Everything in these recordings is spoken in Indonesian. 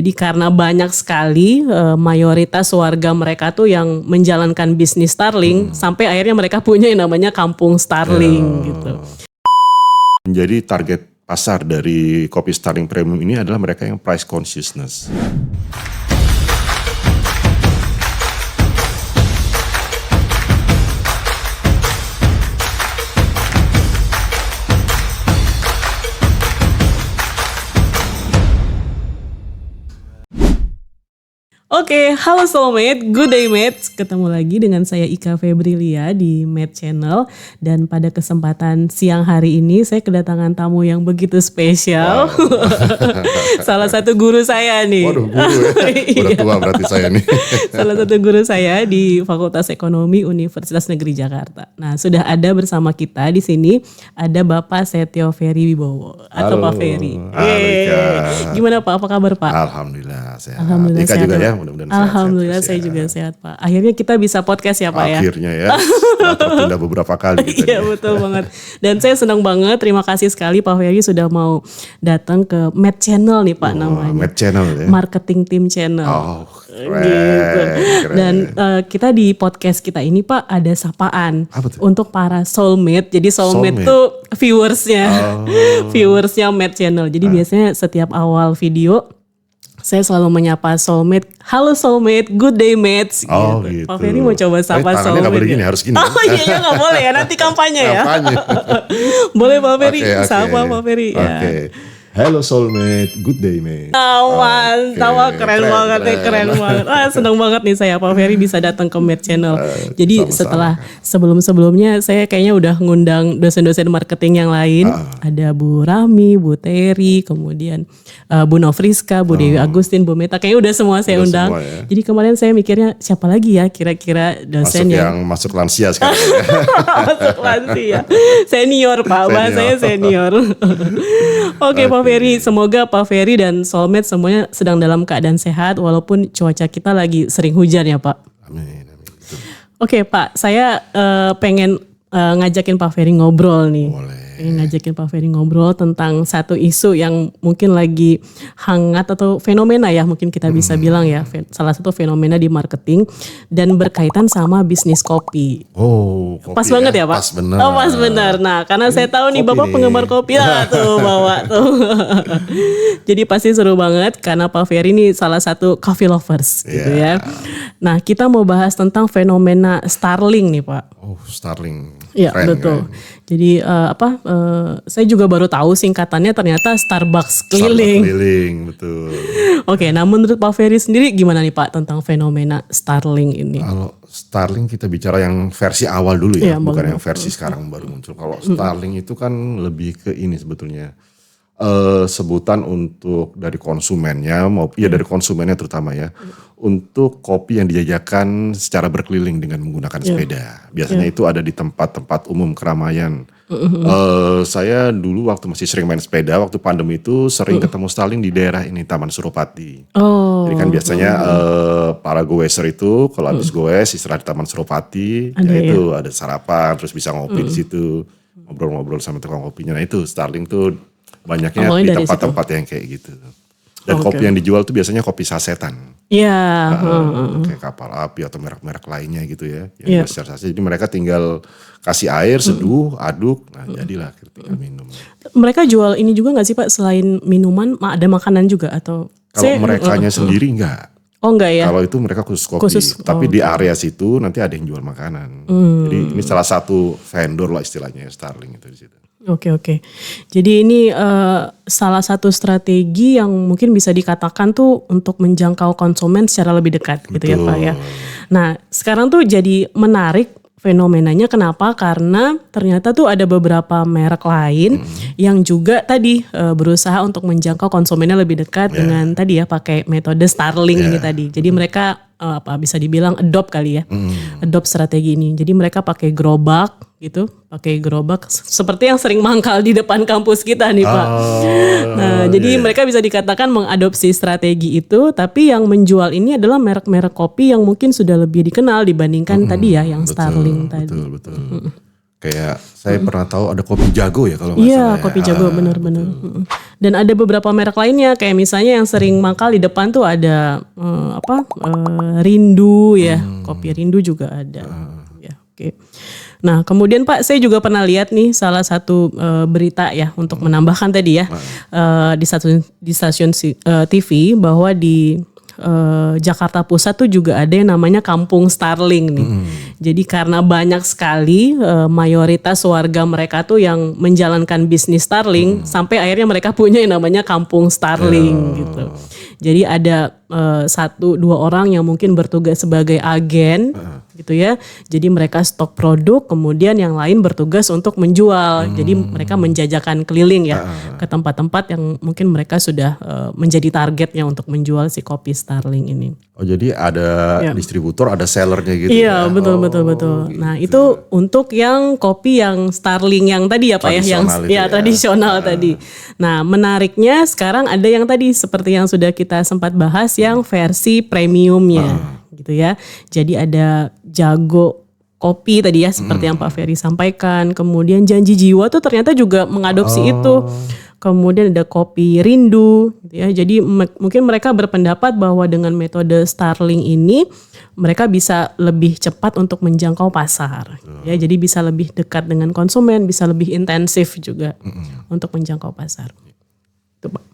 Jadi karena banyak sekali mayoritas warga mereka tuh yang menjalankan bisnis Starling sampai akhirnya mereka punya yang namanya kampung Starling gitu. Menjadi target pasar dari kopi Starling Premium ini adalah mereka yang price consciousness. Oke, halo Soulmate, good day mates. Ketemu lagi dengan saya Ika Febrilia di Mate Channel. Dan pada kesempatan siang hari ini saya kedatangan tamu yang begitu spesial. Wow. Salah satu guru saya nih. Waduh, guru ya? Udah tua berarti saya nih. Salah satu guru saya di Fakultas Ekonomi Universitas Negeri Jakarta. Nah, sudah ada bersama kita di sini ada Bapak Setio Ferry Wibowo atau Halo. Pak Ferry. Halo, Gimana Pak? Apa kabar Pak? Alhamdulillah sehat. Alhamdulillah Ika sehat, juga Pak. ya, mudah-mudahan Alhamdulillah sehat. saya juga sehat Pak. Akhirnya kita bisa podcast ya Pak ya. Akhirnya ya, setelah tertunda beberapa kali. Iya betul banget. Dan saya senang banget, terima kasih sekali Pak Ferry sudah mau datang ke Mate Channel nih Pak namanya. Mate Channel ya. Marketing Team Channel. Oh, keren. Gitu. Keren. Dan kita di podcast kita ini Pak ada sapaan Apa tuh? untuk para soulmate. Jadi soulmate tuh viewersnya, viewersnya Mate Channel. Jadi biasanya setiap awal video saya selalu menyapa soulmate. Halo soulmate, good day mates. Oh, gitu. Pak Ferry mau coba sapa tangannya soulmate. nggak boleh gini, harus gini. Oh iya nggak boleh ya, nanti kampanye ya. Kampanye. Boleh Pak Ferry, Oke. sapa Pak Ferry. Oke. Ya. Hello soulmate, good day mate. Awan, tawa keren banget nih, keren banget. Seneng banget nih saya Pak Ferry bisa datang ke Mate Channel. Jadi sama-sama. setelah sebelumnya saya kayaknya udah ngundang dosen-dosen marketing yang lain. Ada Bu Rami, Bu Terry, kemudian Bu Novriska, Bu Dewi Agustin, Bu Meta. Kayaknya udah semua saya Udah undang. semua ya. Jadi kemarin saya mikirnya siapa lagi ya kira-kira dosen yang Masuk lansia sekarang. masuk lansia. Senior Pak, bahasanya senior. Oke Pak Ferry, semoga Pak Ferry dan soulmate semuanya sedang dalam keadaan sehat walaupun cuaca kita lagi sering hujan ya Pak. Amin. Betul. Oke Pak, saya pengen ngajakin Pak Ferry ngobrol nih. Boleh. Pengen ngajakin Pak Ferry ngobrol tentang satu isu yang mungkin lagi hangat atau fenomena ya mungkin kita bisa bilang ya. Salah satu fenomena di marketing dan berkaitan sama bisnis kopi. Oh, kopi Pas banget ya Pak? Pas benar. Oh pas benar. Nah karena saya tahu nih kopi Bapak nih. penggemar kopi lah tuh bawa tuh. Jadi pasti seru banget karena Pak Ferry ini salah satu coffee lovers gitu ya. Nah kita mau bahas tentang fenomena Starling nih Pak. Oh, Starling. Iya Keren, betul. keren. Jadi saya juga baru tahu singkatannya ternyata Starbucks keliling. Starbucks keliling, betul. Oke, nah menurut Pak Ferry sendiri gimana nih Pak tentang fenomena Starling ini? Kalau Starling kita bicara yang versi awal dulu ya, Iya, bukan boleh. yang versi sekarang baru muncul. Kalau Starling itu kan lebih ke ini sebetulnya. Sebutan untuk dari konsumennya maupun dari konsumennya terutama ya untuk kopi yang dijajakan secara berkeliling dengan menggunakan sepeda. Biasanya itu ada di tempat-tempat umum keramaian. Saya dulu waktu masih sering main sepeda waktu pandemi itu sering ketemu Starling di daerah ini Taman Suropati. Oh, Jadi kan biasanya para goeser itu kalau habis goes istirahat di Taman Suropati, Ada ya itu ada sarapan terus bisa ngopi di situ, ngobrol-ngobrol sama tukang kopinya. Nah itu Starling tuh banyaknya Awalnya di dari tempat-tempat yang kayak gitu. Dan Oke. kopi yang dijual tuh biasanya kopi sasetan. iya. Kayak Kapal Api atau merek-merek lainnya gitu ya. Iya. Yang secara saset. Jadi mereka tinggal kasih air, seduh, aduk, nah jadilah tinggal minum. Mereka jual ini juga nggak sih Pak selain minuman ada makanan juga atau? Kalau merekanya sendiri enggak. Oh enggak ya? Kalau itu mereka khusus kopi. Khusus, Tapi di area situ nanti ada yang jual makanan. Jadi ini salah satu vendor lah istilahnya Starling itu di situ. Oke. Jadi ini salah satu strategi yang mungkin bisa dikatakan tuh untuk menjangkau konsumen secara lebih dekat gitu ya Pak ya. Nah sekarang tuh jadi menarik fenomenanya kenapa? Karena ternyata tuh ada beberapa merek lain yang juga tadi berusaha untuk menjangkau konsumennya lebih dekat dengan tadi ya pakai metode Starling ini tadi. Jadi mereka bisa dibilang adopt kali ya, adopt strategi ini. Jadi mereka pakai gerobak gitu, seperti yang sering mangkal di depan kampus kita nih Pak. Nah jadi mereka bisa dikatakan mengadopsi strategi itu, tapi yang menjual ini adalah merek-merek kopi yang mungkin sudah lebih dikenal dibandingkan tadi ya yang Starling tadi. Betul. Kayak saya pernah tahu ada kopi jago ya kalau nggak Iya, salah ya. kopi jago benar-benar. Dan ada beberapa merek lainnya kayak misalnya yang sering mangkal di depan tuh ada Rindu ya, kopi Rindu juga ada. Ya, oke. Nah, kemudian Pak, saya juga pernah lihat nih salah satu berita ya untuk menambahkan tadi ya di stasiun TV bahwa di Jakarta Pusat tuh juga ada yang namanya Kampung Starling nih. Jadi karena banyak sekali mayoritas warga mereka tuh yang menjalankan bisnis Starling sampai akhirnya mereka punya yang namanya Kampung Starling gitu. Jadi ada 1-2 orang yang mungkin bertugas sebagai agen gitu ya. Jadi mereka stok produk, kemudian yang lain bertugas untuk menjual. Jadi mereka menjajakan keliling ya ke tempat-tempat yang mungkin mereka sudah menjadi targetnya untuk menjual si kopi Starling ini. Oh jadi ada distributor, ada sellernya gitu Iya, ya? betul. Gitu. Nah itu untuk yang kopi yang Starling yang tadi ya Pak ya, yang Tradisional itu ya. tradisional tadi. Nah menariknya sekarang ada yang tadi seperti yang sudah kita sempat bahas yang versi premiumnya gitu ya. Jadi ada Jago kopi tadi ya seperti yang Pak Ferry sampaikan. Kemudian Janji Jiwa tuh ternyata juga mengadopsi itu. Kemudian ada kopi Rindu gitu ya. Jadi mungkin mereka berpendapat bahwa dengan metode Starling ini mereka bisa lebih cepat untuk menjangkau pasar. Ya, jadi bisa lebih dekat dengan konsumen, bisa lebih intensif juga untuk menjangkau pasar. Itu Pak.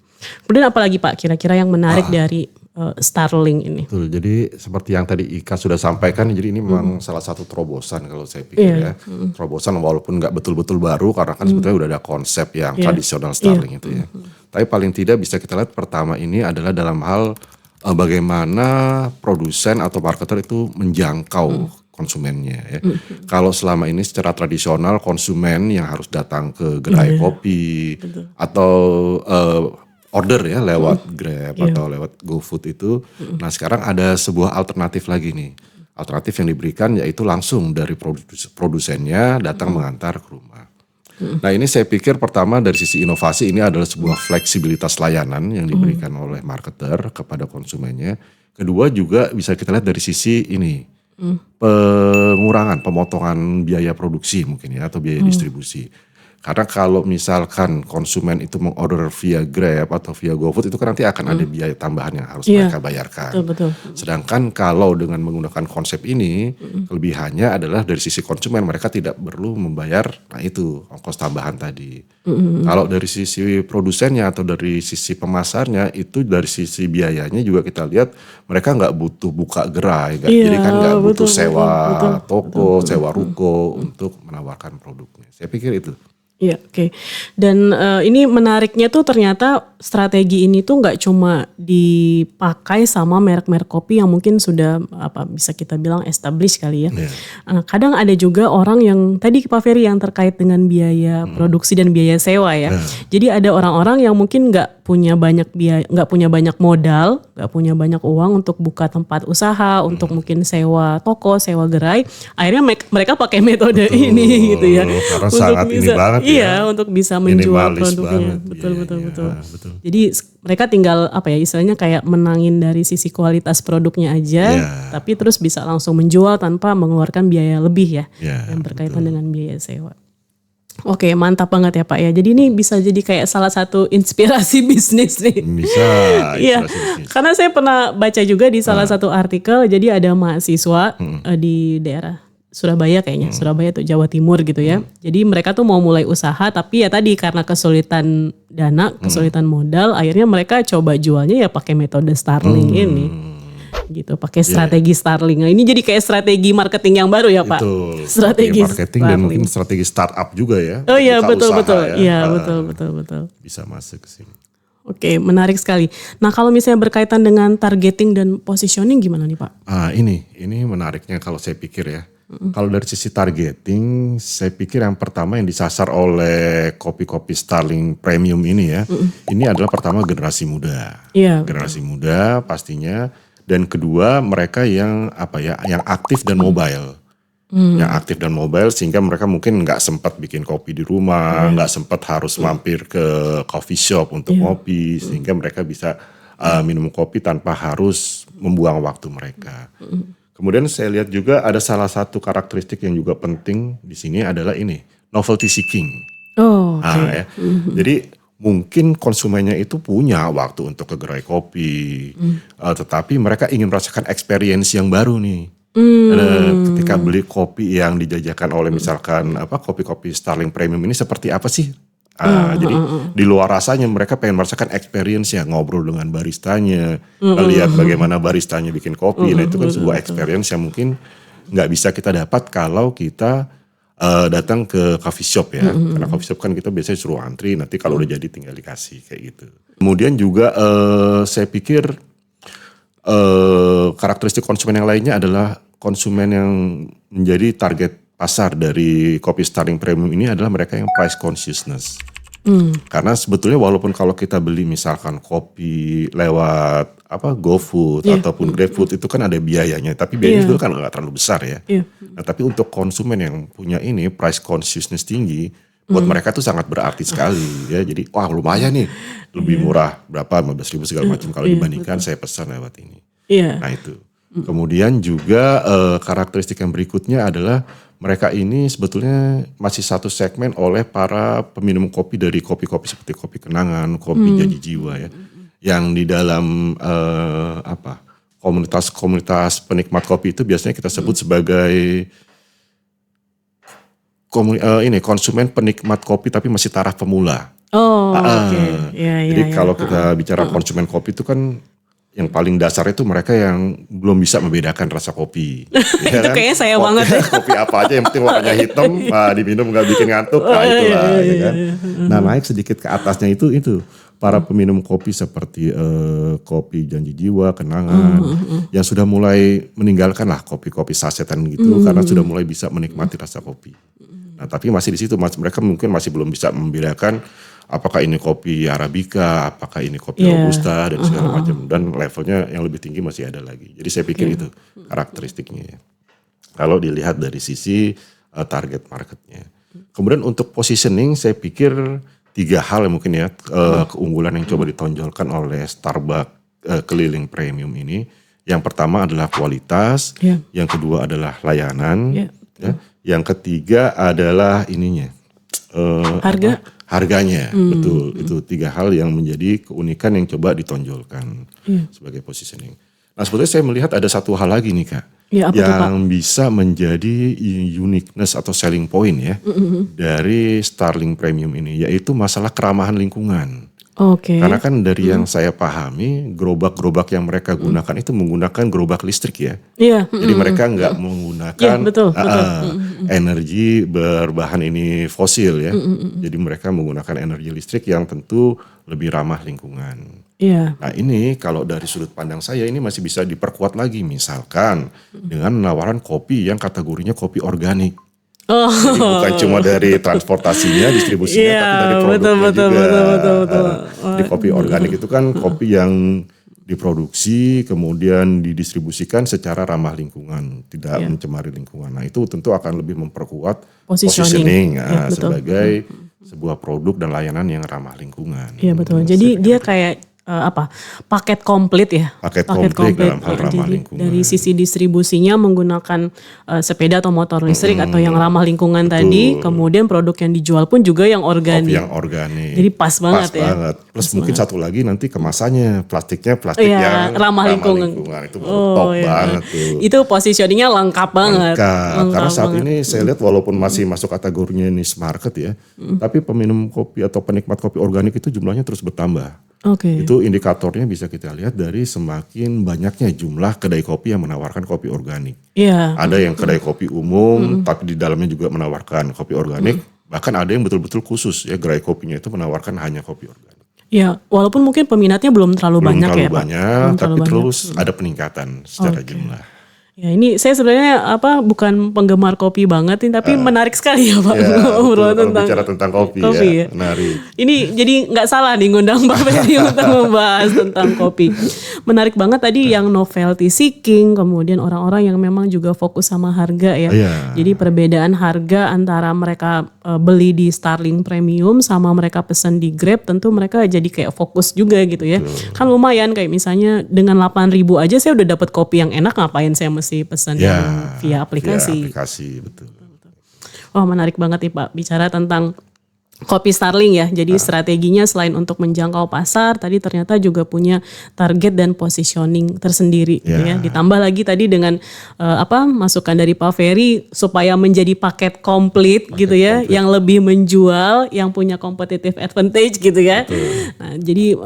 Kemudian apalagi Pak kira-kira yang menarik dari Starling ini? Betul, jadi seperti yang tadi Ika sudah sampaikan, jadi ini memang salah satu terobosan kalau saya pikir ya. Terobosan walaupun nggak betul-betul baru karena kan sebetulnya udah ada konsep yang tradisional Starling itu ya. Tapi paling tidak bisa kita lihat pertama ini adalah dalam hal bagaimana produsen atau marketer itu menjangkau konsumennya ya. Kalau selama ini secara tradisional konsumen yang harus datang ke gerai kopi atau order ya lewat Grab atau lewat GoFood itu. Nah sekarang ada sebuah alternatif lagi nih. Alternatif yang diberikan yaitu langsung dari produsennya datang mengantar ke rumah. Nah ini saya pikir pertama dari sisi inovasi ini adalah sebuah fleksibilitas layanan yang diberikan oleh marketer kepada konsumennya. Kedua juga bisa kita lihat dari sisi ini pengurangan, pemotongan biaya produksi mungkin ya atau biaya distribusi. Karena kalau misalkan konsumen itu mengorder via Grab atau via GoFood itu kan nanti akan ada biaya tambahan yang harus mereka bayarkan. Betul. Sedangkan kalau dengan menggunakan konsep ini kelebihannya adalah dari sisi konsumen mereka tidak perlu membayar itu ongkos tambahan tadi. Kalau dari sisi produsennya atau dari sisi pemasarnya itu dari sisi biayanya juga kita lihat mereka nggak butuh buka gerai, jadi kan nggak butuh sewa toko, sewa ruko untuk menawarkan produknya. Saya pikir itu. Iya, oke. Dan ini menariknya tuh ternyata strategi ini tuh nggak cuma dipakai sama merek-merek kopi yang mungkin sudah bisa kita bilang established kali ya. Kadang ada juga orang yang tadi Pak Ferry yang terkait dengan biaya produksi dan biaya sewa ya. Jadi ada orang-orang yang mungkin nggak punya banyak biaya, nggak punya banyak modal, nggak punya banyak uang untuk buka tempat usaha, untuk mungkin sewa toko, sewa gerai. Akhirnya mereka pakai metode ini gitu ya. Karena sangat ini banget. Iya, untuk bisa menjual produknya. Betul. Jadi mereka tinggal istilahnya kayak menangin dari sisi kualitas produknya aja, tapi terus bisa langsung menjual tanpa mengeluarkan biaya lebih ya, yang berkaitan dengan biaya sewa. Oke, mantap banget ya Pak ya. Jadi ini bisa jadi kayak salah satu inspirasi bisnis nih. Bisa. Iya, karena saya pernah baca juga di salah satu artikel. Jadi ada mahasiswa di daerah Surabaya kayaknya, Surabaya atau Jawa Timur gitu ya. Jadi mereka tuh mau mulai usaha tapi ya tadi karena kesulitan dana, kesulitan modal, akhirnya mereka coba jualnya ya pakai metode Starling ini. Gitu, pakai strategi Starling. Nah, ini jadi kayak strategi marketing yang baru ya Pak. Strategi marketing Starling. dan mungkin strategi startup juga ya. Oh iya, betul. Ya. Iya, betul. Bisa masuk ke sini. Oke, menarik sekali. Nah, kalau misalnya berkaitan dengan targeting dan positioning gimana nih Pak? Ini menariknya kalau saya pikir ya. Kalau dari sisi targeting, saya pikir yang pertama yang disasar oleh kopi-kopi Starling Premium ini ya, ini adalah pertama generasi muda. Iya. Generasi muda pastinya, dan kedua mereka yang yang aktif dan mobile. Yang aktif dan mobile sehingga mereka mungkin nggak sempat bikin kopi di rumah, nggak sempat harus mampir ke coffee shop untuk ngopi, sehingga mereka bisa minum kopi tanpa harus membuang waktu mereka. Kemudian saya lihat juga ada salah satu karakteristik yang juga penting di sini adalah ini, novelty seeking. Oh, oke. Ya. Jadi mungkin konsumennya itu punya waktu untuk ke gerai kopi, tetapi mereka ingin merasakan experience yang baru nih. Ketika beli kopi yang dijajakan oleh misalkan kopi-kopi Starling Premium ini seperti apa sih? Jadi di luar rasanya mereka pengen merasakan experience ya, ngobrol dengan baristanya, lihat bagaimana baristanya bikin kopi. Nah itu kan sebuah experience yang mungkin nggak bisa kita dapat kalau kita datang ke coffee shop ya. Karena coffee shop kan kita biasanya suruh antri, nanti kalau udah jadi tinggal dikasih kayak gitu. Kemudian juga saya pikir karakteristik konsumen yang lainnya adalah konsumen yang menjadi target pasar dari kopi Starling Premium ini adalah mereka yang price consciousness. Karena sebetulnya walaupun kalau kita beli misalkan kopi lewat GoFood ataupun GrabFood itu kan ada biayanya, tapi biayanya itu kan nggak terlalu besar ya. Nah, tapi untuk konsumen yang punya ini price consciousness tinggi, buat mereka tuh sangat berarti sekali ya. Jadi wah lumayan nih, lebih murah berapa 15.000 segala macam kalau dibandingkan saya pesan lewat ini. Nah itu. Kemudian juga karakteristik yang berikutnya adalah mereka ini sebetulnya masih satu segmen oleh para peminum kopi dari kopi-kopi seperti kopi kenangan, kopi janji jiwa ya. Yang di dalam komunitas penikmat kopi itu biasanya kita sebut sebagai konsumen penikmat kopi tapi masih taraf pemula. Oh, oke. Jadi kalau kita bicara konsumen kopi itu kan yang paling dasar itu mereka yang belum bisa membedakan rasa kopi. Ya itu kan? Kayaknya saya banget ya. Kopi apa aja yang penting warnanya hitam, diminum gak bikin ngantuk, itulah. Ya kan? Nah naik sedikit ke atasnya itu para peminum kopi seperti kopi janji jiwa, kenangan, yang sudah mulai meninggalkan lah kopi-kopi sasetan gitu, karena sudah mulai bisa menikmati rasa kopi. Nah tapi masih di situ, mereka mungkin masih belum bisa membedakan apakah ini kopi Arabica, apakah ini kopi Robusta dan segala macam, dan levelnya yang lebih tinggi masih ada lagi. Jadi saya pikir itu karakteristiknya ya. Kalau dilihat dari sisi target marketnya. Kemudian untuk positioning saya pikir 3 hal yang mungkin ya keunggulan yang coba ditonjolkan oleh Starbucks keliling premium ini. Yang pertama adalah kualitas, yang kedua adalah layanan, yang ketiga adalah ininya harganya. Betul, itu 3 hal yang menjadi keunikan yang coba ditonjolkan sebagai positioning. Nah sebetulnya saya melihat ada satu hal lagi nih Kak, yang bisa menjadi uniqueness atau selling point ya dari Starling Premium ini, yaitu masalah keramahan lingkungan. Karena kan dari yang saya pahami, gerobak-gerobak yang mereka gunakan itu menggunakan gerobak listrik ya. Jadi mereka nggak menggunakan energi berbahan ini fosil ya. Jadi mereka menggunakan energi listrik yang tentu lebih ramah lingkungan. Nah ini kalau dari sudut pandang saya ini masih bisa diperkuat lagi, misalkan dengan menawarkan kopi yang kategorinya kopi organik. Jadi bukan cuma dari transportasinya, distribusinya, tapi dari produknya juga. Jadi kopi organik itu kan kopi yang diproduksi kemudian didistribusikan secara ramah lingkungan, tidak mencemari lingkungan. Nah itu tentu akan lebih memperkuat positioning sebagai sebuah produk dan layanan yang ramah lingkungan. Iya betul. Jadi dia kayak paket komplit ya. Paket komplit dalam hal ramah lingkungan. Dari sisi distribusinya menggunakan sepeda atau motor listrik atau yang ramah lingkungan tadi, kemudian produk yang dijual pun juga yang organik. Kopi yang organik. Jadi pas banget ya. Plus mungkin satu lagi nanti kemasannya plastik yang ramah lingkungan. Itu top banget tuh. Itu positioningnya lengkap banget. Karena saat ini saya lihat walaupun masih masuk kategorinya niche market ya, tapi peminum kopi atau penikmat kopi organik itu jumlahnya terus bertambah. Itu indikatornya bisa kita lihat dari semakin banyaknya jumlah kedai kopi yang menawarkan kopi organik. Ada yang kedai kopi umum, tapi di dalamnya juga menawarkan kopi organik. Bahkan ada yang betul-betul khusus ya, gerai kopinya itu menawarkan hanya kopi organik. Ya, walaupun mungkin peminatnya belum terlalu banyak ya Pak. Tapi terus ada peningkatan secara jumlah. Ya ini saya sebenarnya bukan penggemar kopi banget nih, tapi menarik sekali ya Pak ngobrol bicara tentang kopi ya. Menarik. Ini jadi nggak salah nih ngundang Pak Ferry untuk membahas tentang kopi. Menarik banget tadi yang novelty seeking, kemudian orang-orang yang memang juga fokus sama harga ya. Jadi perbedaan harga antara mereka beli di Starling Premium sama mereka pesan di Grab, tentu mereka jadi kayak fokus juga gitu ya. Kan lumayan kayak misalnya dengan 8.000 aja saya udah dapat kopi yang enak, ngapain saya mesti pesan yang via aplikasi. Via aplikasi, betul. Wah, menarik banget nih Pak bicara tentang kopi Starling ya. Jadi strateginya selain untuk menjangkau pasar, tadi ternyata juga punya target dan positioning tersendiri gitu ya. Ditambah lagi tadi dengan masukan dari Pak Ferry supaya menjadi paket komplit gitu ya, yang lebih menjual, yang punya competitive advantage gitu ya. Nah, jadi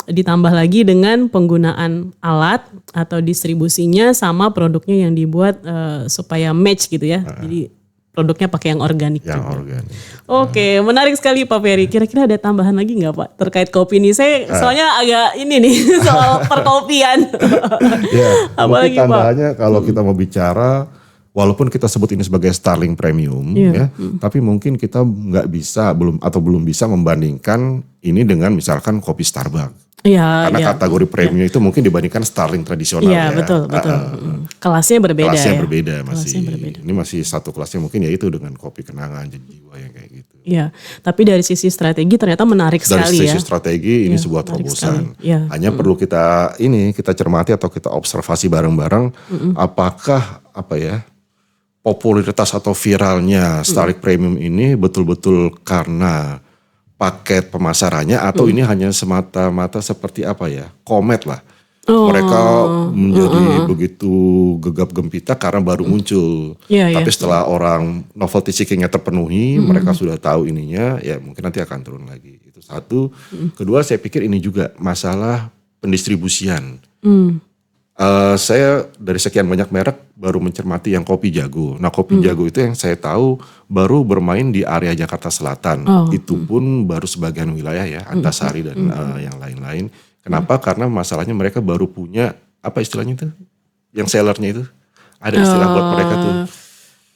ditambah lagi dengan penggunaan alat atau distribusinya sama produknya yang dibuat supaya match gitu ya. Jadi produknya pakai yang organik juga. Organik. Oke, menarik sekali Pak Ferry. Kira-kira ada tambahan lagi nggak Pak terkait kopi ini? Saya soalnya agak ini nih soal perkopian. Apalagi tambahannya kalau kita mau bicara, walaupun kita sebut ini sebagai Starling Premium, tapi mungkin kita belum bisa membandingkan ini dengan misalkan kopi Starbucks. Karena kategori premium itu mungkin dibandingkan Starling tradisional ya. Iya, betul. Kelasnya berbeda. Ini masih satu kelasnya mungkin ya itu dengan kopi kenangan jadi jiwa yang kayak gitu. Iya, tapi dari sisi strategi ternyata menarik sekali ya. Dari sisi strategi ini sebuah terobosan. Hanya perlu kita cermati atau kita observasi bareng-bareng apakah popularitas atau viralnya Starling Premium ini betul-betul karena paket pemasarannya atau ini hanya semata-mata seperti komet lah. Mereka menjadi begitu gegap gempita karena baru muncul. Tapi setelah orang novelty seekingnya terpenuhi, mereka sudah tahu ininya, ya mungkin nanti akan turun lagi. Itu satu. Kedua, saya pikir ini juga masalah pendistribusian. Saya dari sekian banyak merek baru mencermati yang Kopi Jago. Nah, Kopi Jago itu yang saya tahu baru bermain di area Jakarta Selatan. Itu pun baru sebagian wilayah ya, Antasari dan yang lain-lain. Kenapa? Karena masalahnya mereka baru punya apa istilahnya itu? Yang sellernya itu ada istilah buat mereka tuh.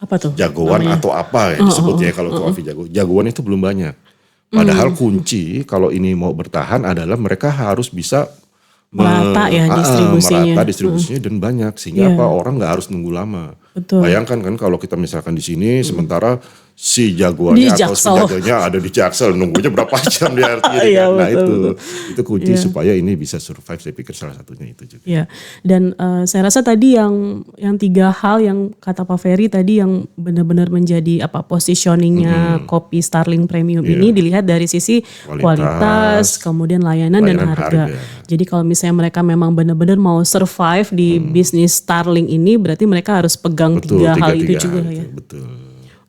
Apa tuh? Jagoan namanya? Atau apa ya disebutnya kalau Kopi Jago. Jagoan itu belum banyak. Padahal kunci kalau ini mau bertahan adalah mereka harus bisa merata distribusinya dan banyak sehingga orang nggak harus nunggu lama. Betul. Bayangkan kan kalau kita misalkan di sini sementara si jagoannya atau si jagonya ada di Jaksel, nunggunya berapa jam di RT. Nah itu kunci supaya ini bisa survive, saya pikir salah satunya itu juga. Iya. Dan saya rasa tadi yang 3 hal yang kata Pak Ferry tadi yang benar-benar menjadi positioningnya kopi Starling Premium ini dilihat dari sisi kualitas, kemudian layanan dan harga. Jadi kalau misalnya mereka memang benar-benar mau survive di bisnis Starling ini, berarti mereka harus pegang tiga hal itu juga ya. Betul.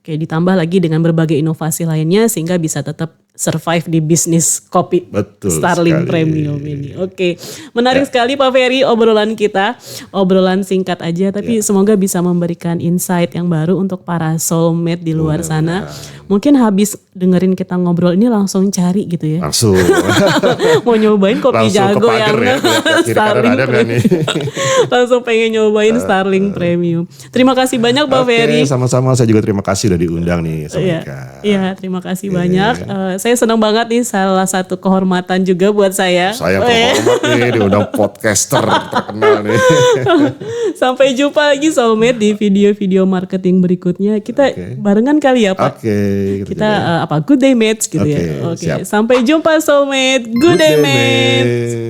Oke, ditambah lagi dengan berbagai inovasi lainnya sehingga bisa tetap survive di bisnis kopi Starling Premium ini. Oke, menarik sekali Pak Ferry obrolan kita. Obrolan singkat aja tapi semoga bisa memberikan insight yang baru untuk para soulmate di luar sana. Mungkin habis dengerin kita ngobrol ini langsung cari gitu ya. Langsung. Mau nyobain Kopi Jago yang Starling Premium. Langsung pengen nyobain Starling Premium. Terima kasih banyak Pak Ferry. Sama-sama, saya juga terima kasih udah diundang nih. Iya, terima kasih banyak. Saya senang banget nih, salah satu kehormatan juga buat saya. Saya terhormat nih diundang podcaster terkenal nih. Sampai jumpa lagi soulmate di video-video marketing berikutnya. Kita barengan kali ya Pak. Kita good day mates gitu ya. Sampai jumpa soulmate. Good day mates.